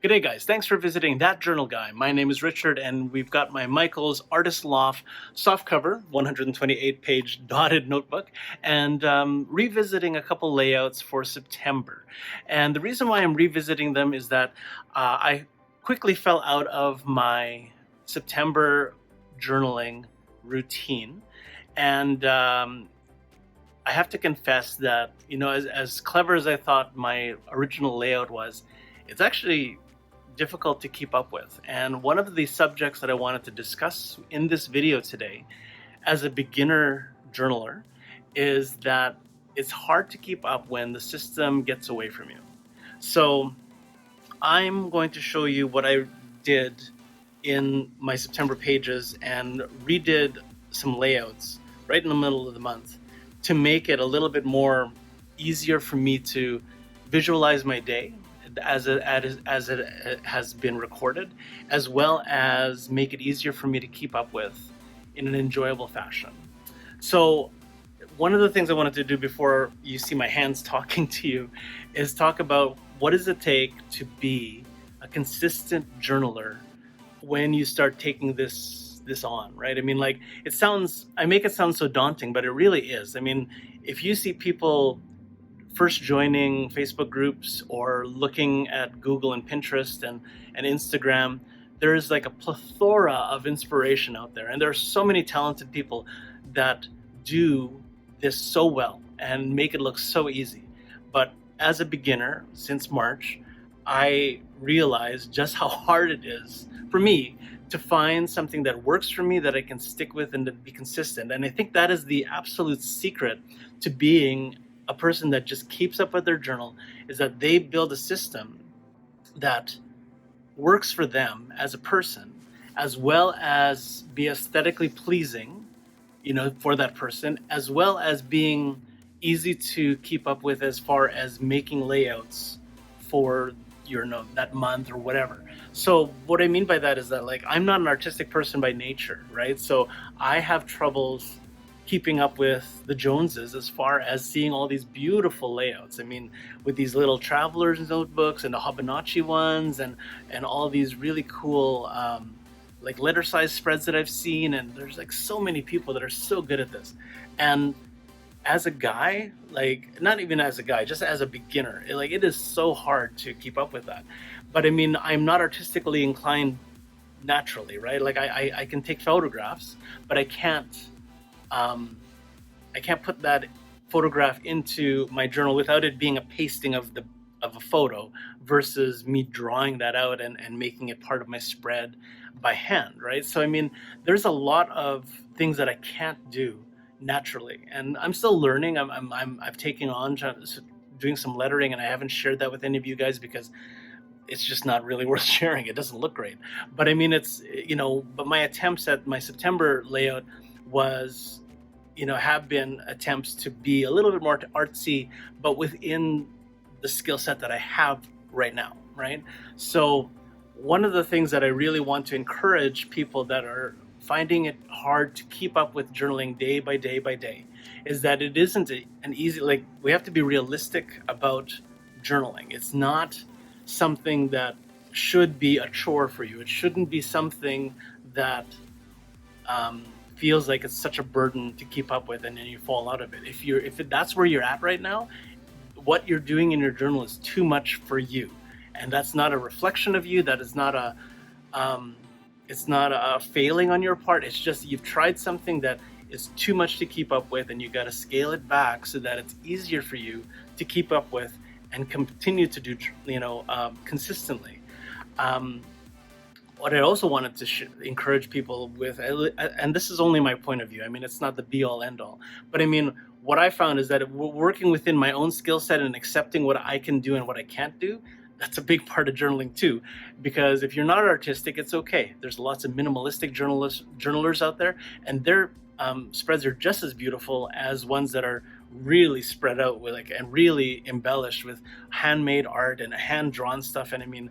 Good day, guys. Thanks for visiting That Journal Guy. My name is Richard, and we've got my Michaels Artist Loft softcover, 128-page dotted notebook, and revisiting a couple layouts for September. And the reason why I'm revisiting them is that I quickly fell out of my September journaling routine, and I have to confess that, as clever as I thought my original layout was, it's actually difficult to keep up with. And one of the subjects that I wanted to discuss in this video today as a beginner journaler is that it's hard to keep up when the system gets away from you. So I'm going to show you what I did in my September pages and redid some layouts right in the middle of the month to make it a little bit more easier for me to visualize my day as it has been recorded, as well as make it easier for me to keep up with in an enjoyable fashion. So one of the things I wanted to do before you see my hands talking to you is talk about what does it take to be a consistent journaler when you start taking this on, right? I mean, like, I make it sound so daunting, but it really is. I mean, if you see people first joining Facebook groups or looking at Google and Pinterest and Instagram, there's like a plethora of inspiration out there. And there are so many talented people that do this so well and make it look so easy. But as a beginner, since March, I realized just how hard it is for me to find something that works for me, that I can stick with and to be consistent. And I think that is the absolute secret to being a person that just keeps up with their journal, is that they build a system that works for them as a person, as well as be aesthetically pleasing, for that person, as well as being easy to keep up with as far as making layouts for that month or whatever. So what I mean by that is that, like, I'm not an artistic person by nature, right? So I have troubles keeping up with the Joneses as far as seeing all these beautiful layouts. I mean, with these little traveler's notebooks and the Hobonichi ones and all these really cool like letter size spreads that I've seen, and there's like so many people that are so good at this. And as a guy, like, not even as a guy, just as a beginner, it is so hard to keep up with that. But I mean, I'm not artistically inclined naturally, right? Like, I can take photographs, but I can't put that photograph into my journal without it being a pasting of a photo versus me drawing that out and making it part of my spread by hand, right? So I mean, there's a lot of things that I can't do naturally, and I'm still learning. I've taken on doing some lettering, and I haven't shared that with any of you guys because it's just not really worth sharing. It doesn't look great. But I mean, but my attempts at my September layout was, have been attempts to be a little bit more artsy, but within the skill set that I have right now, right? So one of the things that I really want to encourage people that are finding it hard to keep up with journaling day by day by day is that it isn't an easy, like, we have to be realistic about journaling. It's not something that should be a chore for you. It shouldn't be something that feels like it's such a burden to keep up with, and then you fall out of it. If that's where you're at right now, what you're doing in your journal is too much for you, and that's not a reflection of you. That is not it's not a failing on your part. It's just you've tried something that is too much to keep up with, and you got to scale it back so that it's easier for you to keep up with and continue to do, consistently. What I also wanted to encourage people with, and this is only my point of view, I mean, it's not the be-all, end-all, but I mean, what I found is that working within my own skill set and accepting what I can do and what I can't do, that's a big part of journaling too. Because if you're not artistic, it's okay. There's lots of minimalistic journalers out there, and their spreads are just as beautiful as ones that are really spread out with, and really embellished with handmade art and hand-drawn stuff. And I mean,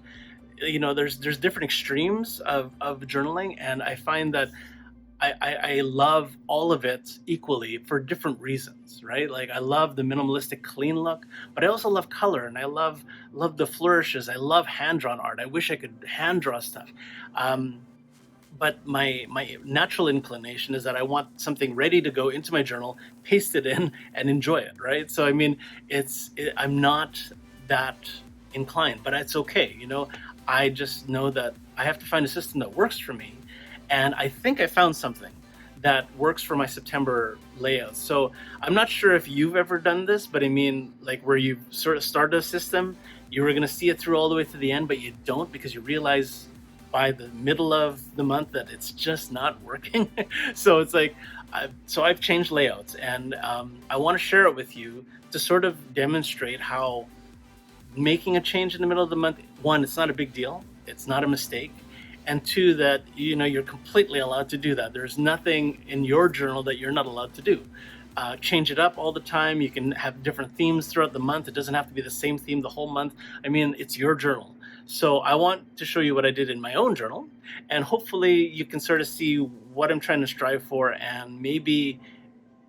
there's different extremes of journaling, and I find that I love all of it equally for different reasons, right? Like I love the minimalistic clean look, but I also love color and I love the flourishes. I love hand drawn art. I wish I could hand draw stuff. Um, but my natural inclination is that I want something ready to go into my journal, paste it in, and enjoy it, right? So I mean, I'm not that inclined, but it's okay. I just know that I have to find a system that works for me, and I think I found something that works for my September layouts. So I'm not sure if you've ever done this, but I mean, like where you sort of started a system, you were going to see it through all the way to the end, but you don't because you realize by the middle of the month that it's just not working. So it's like, I've changed layouts, and I want to share it with you to sort of demonstrate how making a change in the middle of the month, one, it's not a big deal, it's not a mistake, and two, that you're completely allowed to do that. There's nothing in your journal that you're not allowed to do. Change it up all the time. You can have different themes throughout the month. It doesn't have to be the same theme the whole month. I mean, it's your journal. So I want to show you what I did in my own journal, and hopefully you can sort of see what I'm trying to strive for, and maybe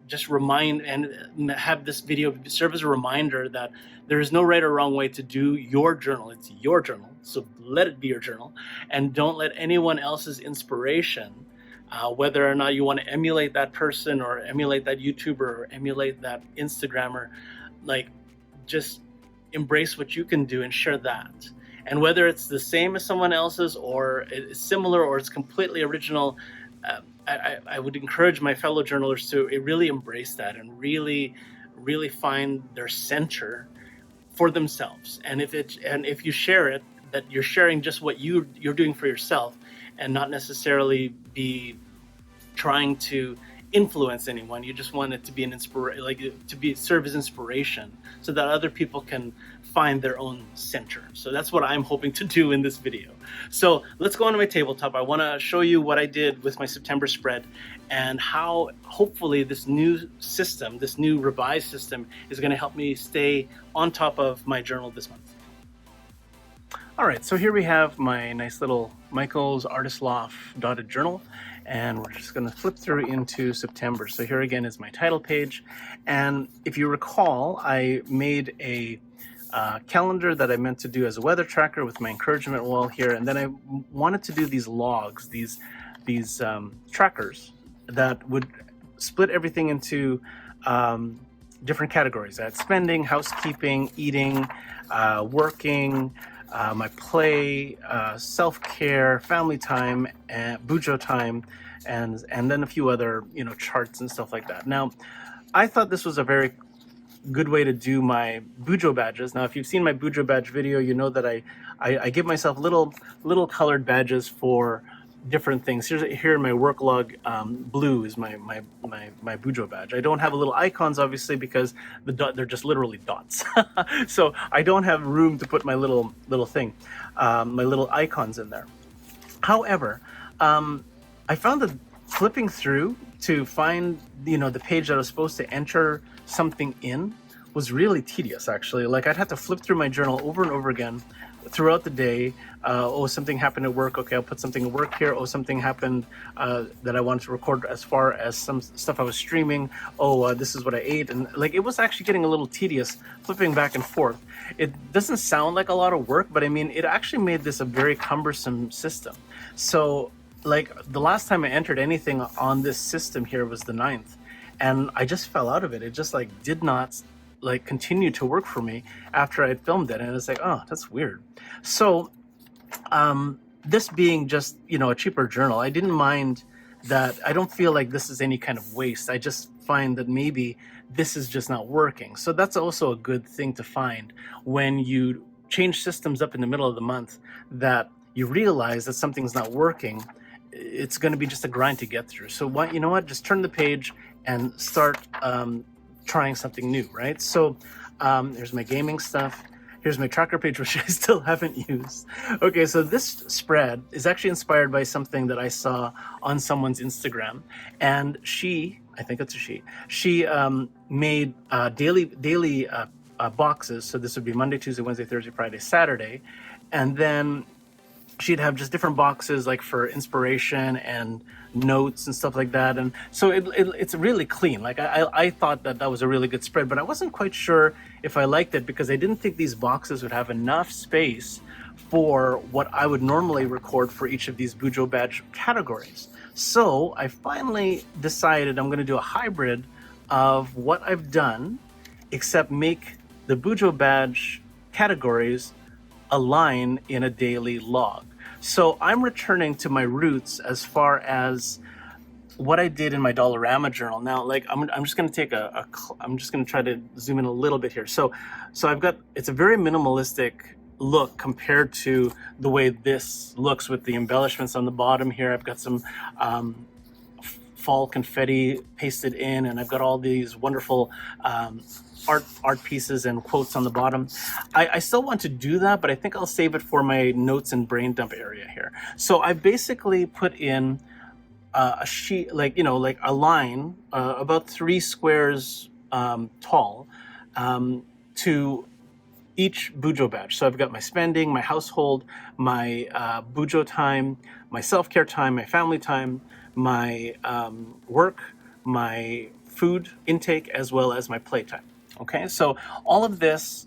just remind and have this video serve as a reminder that there is no right or wrong way to do your journal. It's your journal, so let it be your journal, and don't let anyone else's inspiration, whether or not you want to emulate that person or emulate that YouTuber or emulate that Instagrammer, like just embrace what you can do and share that. And whether it's the same as someone else's or it's similar or it's completely original, I would encourage my fellow journalers to really embrace that and really, really find their center for themselves. And if you share it, that you're sharing just what you're doing for yourself, and not necessarily be trying to influence anyone. You just want it to be an serve as inspiration, so that other people can find their own center. So that's what I'm hoping to do in this video. So let's go onto my tabletop. I want to show you what I did with my September spread, and how hopefully this new system, this new revised system, is going to help me stay on top of my journal this month. All right, so here we have my nice little Michaels Artist Loft dotted journal, and we're just going to flip through into September. So here again is my title page, and if you recall, I made a calendar that I meant to do as a weather tracker with my encouragement wall here, and then I wanted to do these logs, these trackers that would split everything into different categories: that's spending, housekeeping, eating, working, my play, self-care, family time, and Bujo time, and then a few other charts and stuff like that. Now, I thought this was a very good way to do my Bujo badges. Now, if you've seen my Bujo badge video, you know that I give myself little colored badges for different things. Here in my work log, blue is my Bujo badge. I don't have little icons, obviously, because they're just literally dots. So I don't have room to put my little thing, my little icons in there. However, I found that flipping through to find the page that I was supposed to enter something in was really tedious, actually. Like, I'd have to flip through my journal over and over again throughout the day. Oh, something happened at work. Okay, I'll put something at work here. Oh, something happened that I wanted to record as far as some stuff I was streaming. Oh, this is what I ate. And like, it was actually getting a little tedious flipping back and forth. It doesn't sound like a lot of work, but I mean, it actually made this a very cumbersome system. So like, the last time I entered anything on this system here was the 9th, and I just fell out of it. It just like did not continue to work for me after I'd filmed it, and it's like, oh, that's weird. So this being just a cheaper journal, I didn't mind that. I don't feel like this is any kind of waste. I just find that maybe this is just not working. So that's also a good thing to find when you change systems up in the middle of the month, that you realize that something's not working. It's going to be just a grind to get through. So what, just turn the page and start trying something new, right? So here's my gaming stuff. Here's my tracker page, which I still haven't used. Okay, so this spread is actually inspired by something that I saw on someone's Instagram, and I think it's a she made daily boxes. So this would be Monday, Tuesday, Wednesday, Thursday, Friday, Saturday, and then she'd have just different boxes like for inspiration and notes and stuff like that. And so it's really clean. Like I thought that that was a really good spread, but I wasn't quite sure if I liked it because I didn't think these boxes would have enough space for what I would normally record for each of these Bujo badge categories. So I finally decided I'm going to do a hybrid of what I've done, except make the Bujo badge categories align in a daily log. So I'm returning to my roots as far as what I did in my Dollarama journal. Now, like I'm just going to take I'm just going to try to zoom in a little bit here. So I've got, it's a very minimalistic look compared to the way this looks with the embellishments on the bottom here. I've got some fall confetti pasted in, and I've got all these wonderful art pieces and quotes on the bottom. I still want to do that, but I think I'll save it for my notes and brain dump area here. So I basically put in a sheet, like a line about 3 squares tall to each Bujo badge. So I've got my spending, my household, my Bujo time, my self-care time, my family time, my work, my food intake, as well as my playtime. Okay, so all of this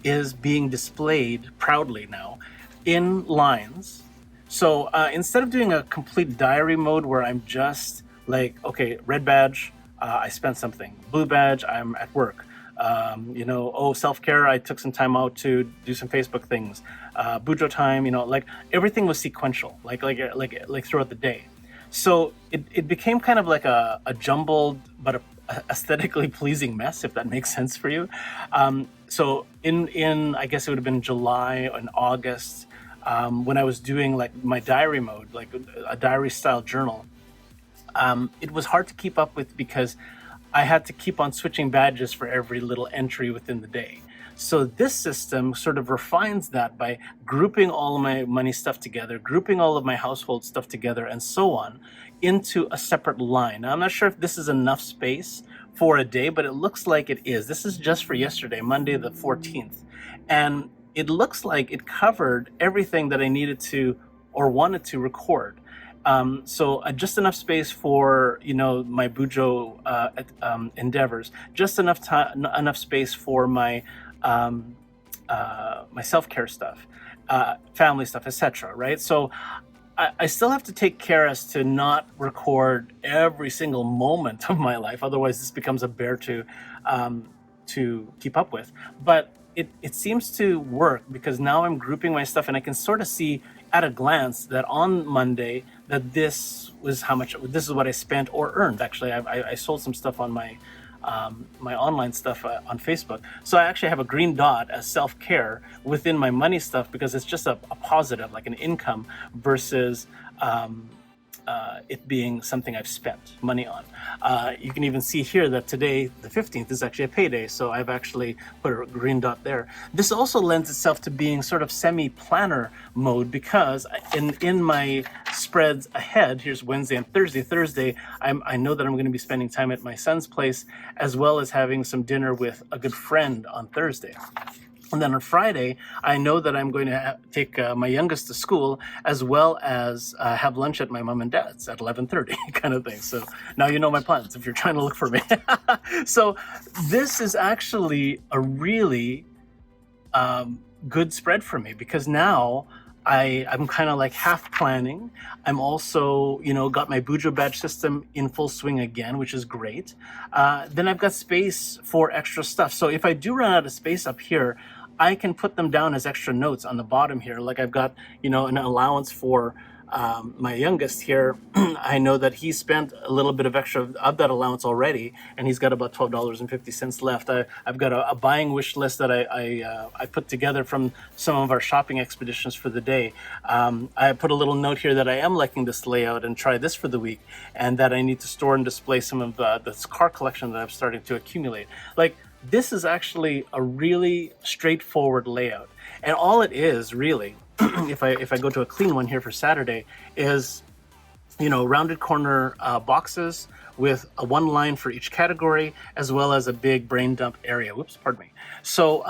is being displayed proudly now in lines. So instead of doing a complete diary mode where I'm just like, okay, red badge, I spent something. Blue badge, I'm at work. Self-care, I took some time out to do some Facebook things. Bujo time, like everything was sequential, like throughout the day. So it became kind of like a jumbled but a aesthetically pleasing mess, if that makes sense for you. So in I guess it would have been July and August, when I was doing like my diary mode, like a diary style journal, it was hard to keep up with because I had to keep on switching badges for every little entry within the day. So this system sort of refines that by grouping all of my money stuff together, grouping all of my household stuff together, and so on into a separate line. Now, I'm not sure if this is enough space for a day, but it looks like it is. This is just for yesterday, Monday the 14th. And it looks like it covered everything that I needed to or wanted to record. So just enough space for my Bujo endeavors, just enough space for my my self-care stuff, family stuff, etc. Right? So I still have to take care as to not record every single moment of my life. Otherwise, this becomes a bear to keep up with. But it seems to work because now I'm grouping my stuff, and I can sort of see at a glance that on Monday that this was how much. This is what I spent or earned. Actually, I sold some stuff on my my online stuff on Facebook. So I actually have a green dot as self-care within my money stuff because it's just a positive, like an income versus it being something I've spent money on. You can even see here that today, the 15th, is actually a payday, so I've actually put a green dot there. This also lends itself to being sort of semi-planner mode because in my spreads ahead, here's Wednesday and Thursday. Thursday, I know that I'm going to be spending time at my son's place as well as having some dinner with a good friend on Thursday. And then on Friday, I know that I'm going to take my youngest to school as well as have lunch at my mom and dad's at 11:30 kind of thing. So now you know my plans if you're trying to look for me. So this is actually a really good spread for me because now I'm kind of like half planning. I'm also, got my Bujo badge system in full swing again, which is great. Then I've got space for extra stuff. So if I do run out of space up here, I can put them down as extra notes on the bottom here. Like I've got, an allowance for my youngest here. I know that he spent a little bit of extra of that allowance already, and he's got about $12.50 left. I've got a buying wish list that I put together from some of our shopping expeditions for the day. I put a little note here that I am liking this layout and try this for the week, and that I need to store and display some of this car collection that I'm starting to accumulate. Like, this is actually a really straightforward layout, and all it is really, if I go to a clean one here for Saturday, is rounded corner boxes with a one line for each category, as well as a big brain dump area. Whoops, pardon me. So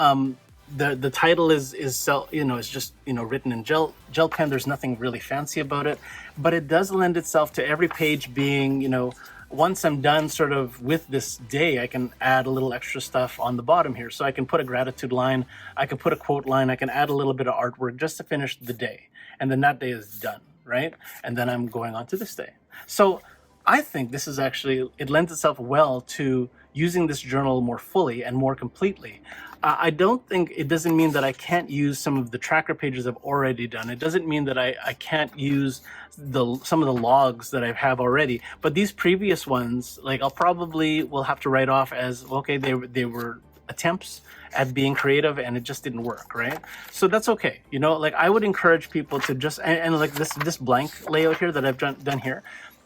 the title is just written in gel pen. There's nothing really fancy about it, but it does lend itself to every page being, once I'm done sort of with this day, I can add a little extra stuff on the bottom here. So I can put a gratitude line, I can put a quote line, I can add a little bit of artwork just to finish the day. And then that day is done, right? And then I'm going on to this day. So I think this is actually, it lends itself well to using this journal more fully and more completely. I don't think, it doesn't mean that I can't use some of the tracker pages I've already done. It doesn't mean that I can't use some of the logs that I have already. But these previous ones, like I'll probably will have to write off as, okay, they were attempts at being creative and it just didn't work, right? So that's okay. Like I would encourage people to just, and like this blank layout here that I've done here,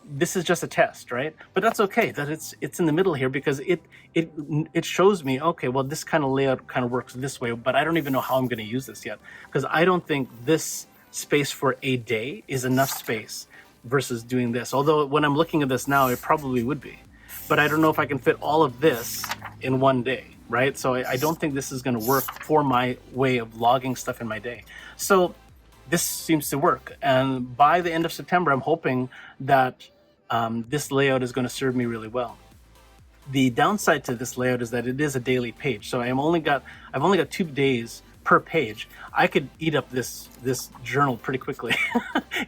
this is just a test, right? But that's okay that it's in the middle here, because it shows me, okay, well, this kind of layout kind of works this way, but I don't even know how I'm going to use this yet, because I don't think this space for a day is enough space versus doing this. Although when I'm looking at this now, it probably would be, but I don't know if I can fit all of this in one day, right? So I don't think this is going to work for my way of logging stuff in my day. So this seems to work, and by the end of September, I'm hoping that this layout is going to serve me really well. The downside to this layout is that it is a daily page, so I've only got 2 days per page. I could eat up this journal pretty quickly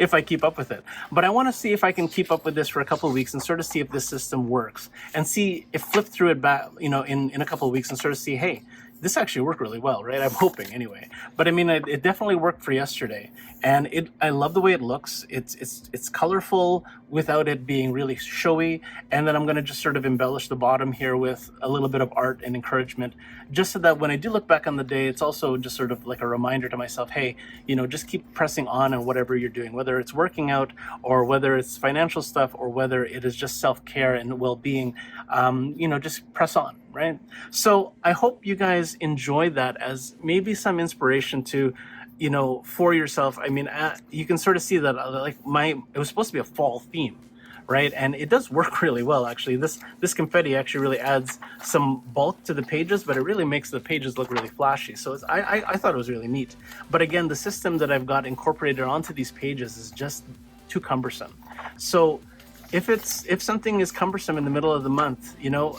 if I keep up with it. But I want to see if I can keep up with this for a couple of weeks and sort of see if this system works, and see if flip through it back, in a couple of weeks, and sort of see, hey, this actually worked really well, right? I'm hoping anyway. But I mean, it definitely worked for yesterday, and I love the way it looks. It's colorful without it being really showy. And then I'm going to just sort of embellish the bottom here with a little bit of art and encouragement, just so that when I do look back on the day, it's also just sort of like a reminder to myself, hey, just keep pressing on whatever you're doing, whether it's working out or whether it's financial stuff or whether it is just self-care and well-being. Just press on. Right? So I hope you guys enjoy that as maybe some inspiration to, for yourself. I mean, you can sort of see that it was supposed to be a fall theme, right? And it does work really well, actually. This confetti actually really adds some bulk to the pages, but it really makes the pages look really flashy. So I thought it was really neat. But again, the system that I've got incorporated onto these pages is just too cumbersome. So if something is cumbersome in the middle of the month,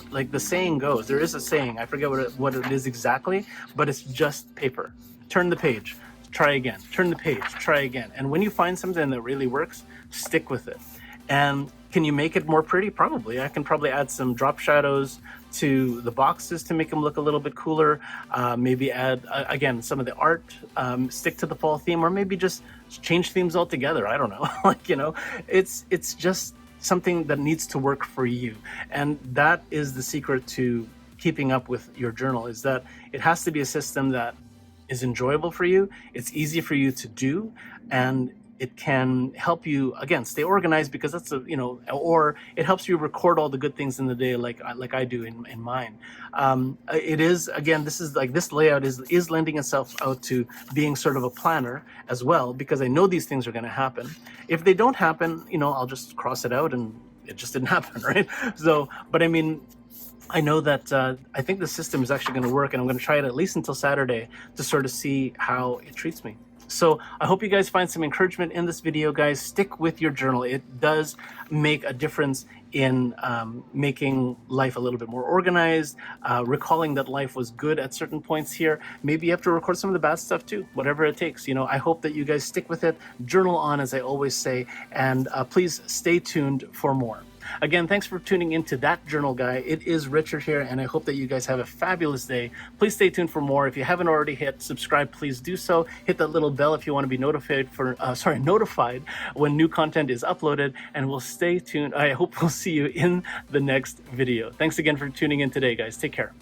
like the saying goes, there is a saying, I forget what it is exactly, but it's just paper. Turn the page, try again. Turn the page, try again. And when you find something that really works, stick with it. And can you make it more pretty? Probably. I can probably add some drop shadows to the boxes to make them look a little bit cooler. Maybe add, again, some of the art, stick to the fall theme, or maybe just change themes altogether. I don't know. It's just something that needs to work for you. And that is the secret to keeping up with your journal, is that it has to be a system that is enjoyable for you, it's easy for you to do, and it can help you, again, stay organized, because that's or it helps you record all the good things in the day, like I do in mine. It is, again, this layout is lending itself out to being sort of a planner as well, because I know these things are going to happen. If they don't happen, I'll just cross it out and it just didn't happen, right? So, but I mean, I know that I think the system is actually going to work, and I'm going to try it at least until Saturday to sort of see how it treats me. So I hope you guys find some encouragement in this video, guys. Stick with your journal. It does make a difference in making life a little bit more organized, recalling that life was good at certain points here. Maybe you have to record some of the bad stuff too, whatever it takes. I hope that you guys stick with it, journal on, as I always say, and please stay tuned for more. Again, thanks for tuning into That Journal Guy. It is Richard here, and I hope that you guys have a fabulous day. Please stay tuned for more. If you haven't already hit subscribe, please do so. Hit that little bell if you want to be notified when new content is uploaded, and we'll stay tuned. I hope we'll see you in the next video. Thanks again for tuning in today, guys. Take care.